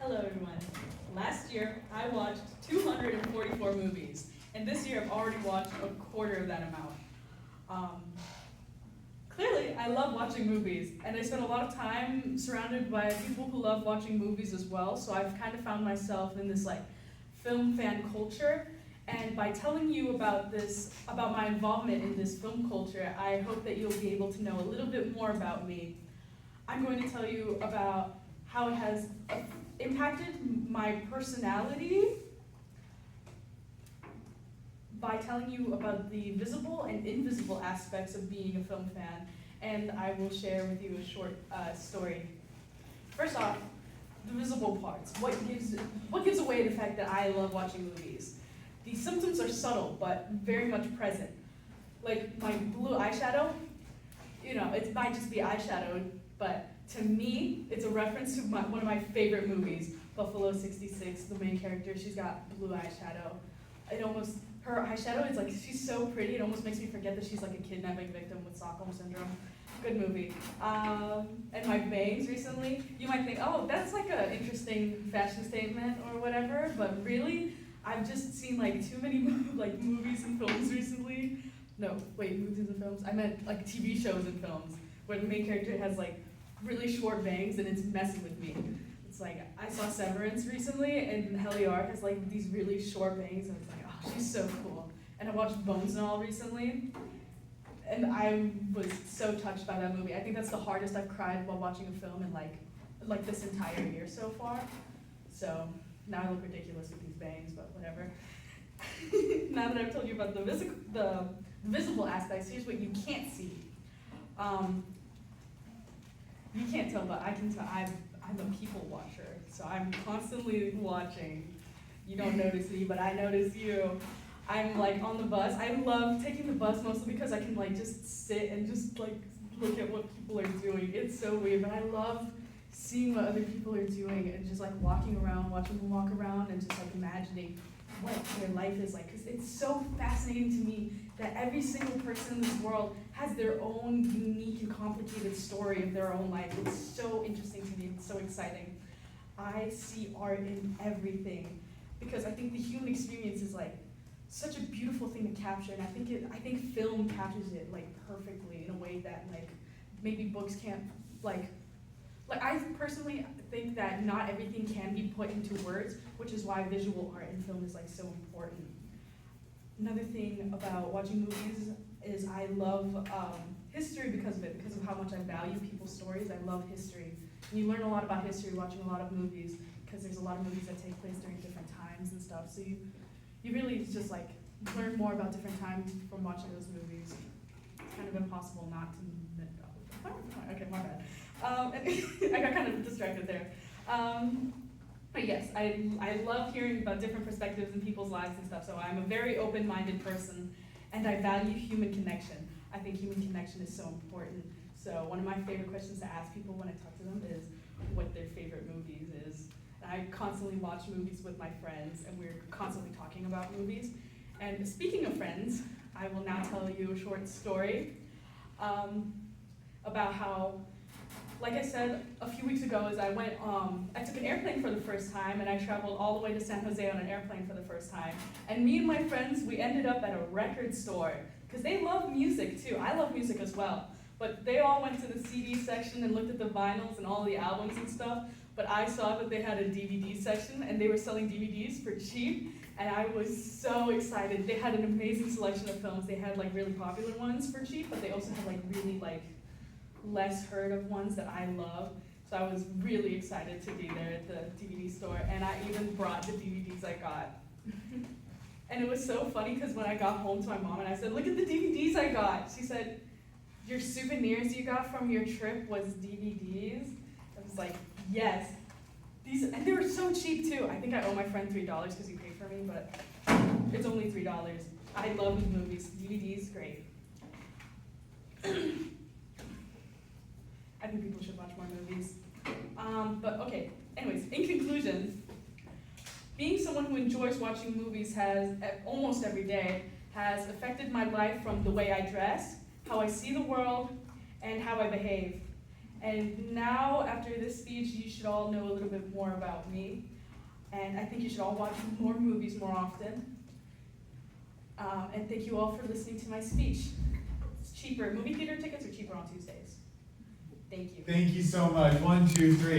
Hello everyone. Last year, I watched 244 movies, and this year I've already watched a quarter of that amount. Um, Clearly, I love watching movies, and I spend a lot of time surrounded by people who love watching movies as well, so I've kind of found myself in this film fan culture, and by telling you about my involvement in this film culture, I hope that you'll be able to know a little bit more about me. I'm going to tell you about how it has impacted my personality by telling you about the visible and invisible aspects of being a film fan, and I will share with you a short story. First off, the visible parts. What gives away the fact that I love watching movies? The symptoms are subtle, but very much present. Like my blue eyeshadow, it might just be eyeshadow, but to me, it's a reference to one of my favorite movies, Buffalo 66. The main character, she's got blue eyeshadow. Her eyeshadow is she's so pretty, it almost makes me forget that she's a kidnapping victim with Stockholm Syndrome. Good movie. And my bangs recently, you might think, oh, that's an interesting fashion statement or whatever, but really, I've just seen too many movies and films recently. No, wait, movies and films? I meant TV shows and films, where the main character has really short bangs and it's messing with me. It's I saw Severance recently, and Heliar has these really short bangs, and it's oh, she's so cool. And I watched Bones and All recently, and I was so touched by that movie. I think that's the hardest I've cried while watching a film in this entire year so far. So now I look ridiculous with these bangs, but whatever. Now that I've told you about the visible aspects, here's what you can't see. You can't tell, but I can tell. I'm a people watcher, so I'm constantly watching. You don't notice me, but I notice you. I'm on the bus. I love taking the bus mostly because I can just sit and just look at what people are doing. It's so weird, but I love seeing what other people are doing and just walking around, watching them walk around, and just imagining what their life is like. Because it's so fascinating to me that every single person in this world has their own unique and complicated story of their own life. It's so interesting to me. It's so exciting. I see art in everything because I think the human experience is such a beautiful thing to capture, and I think film captures it perfectly in a way that maybe books can't. I personally think that not everything can be put into words, which is why visual art in film is so important. Another thing about watching movies is I love history because of it, because of how much I value people's stories. I love history. And you learn a lot about history watching a lot of movies, because there's a lot of movies that take place during different times and stuff. So you really just learn more about different times from watching those movies. It's kind of impossible not to. Okay, my bad. I got kind of distracted there. But yes, I love hearing about different perspectives in people's lives and stuff, so I'm a very open-minded person, and I value human connection. I think human connection is so important. So one of my favorite questions to ask people when I talk to them is what their favorite movies is. And I constantly watch movies with my friends, and we're constantly talking about movies. And speaking of friends, I will now tell you a short story about how, like I said a few weeks ago, as I took an airplane for the first time, and I traveled all the way to San Jose on an airplane for the first time. And me and my friends, we ended up at a record store, because they love music too. I love music as well. But they all went to the CD section and looked at the vinyls and all the albums and stuff. But I saw that they had a DVD section, and they were selling DVDs for cheap, and I was so excited. They had an amazing selection of films. They had really popular ones for cheap, but they also had really less heard of ones that I love. So I was really excited to be there at the DVD store, and I even brought the DVDs I got. And it was so funny because when I got home to my mom and I said, "Look at the DVDs I got," she said, "Your souvenirs you got from your trip was DVDs?" I was yes. And they were so cheap too. I think I owe my friend $3 because he paid for me, but it's only $3. I love these movies. DVDs, great. I think people should watch more movies. But okay, anyways, in conclusion, being someone who enjoys watching movies almost every day has affected my life from the way I dress, how I see the world, and how I behave. And now, after this speech, you should all know a little bit more about me. And I think you should all watch more movies more often. And thank you all for listening to my speech. It's cheaper. Movie theater tickets are cheaper on Tuesdays. Thank you. Thank you so much. 1, 2, 3.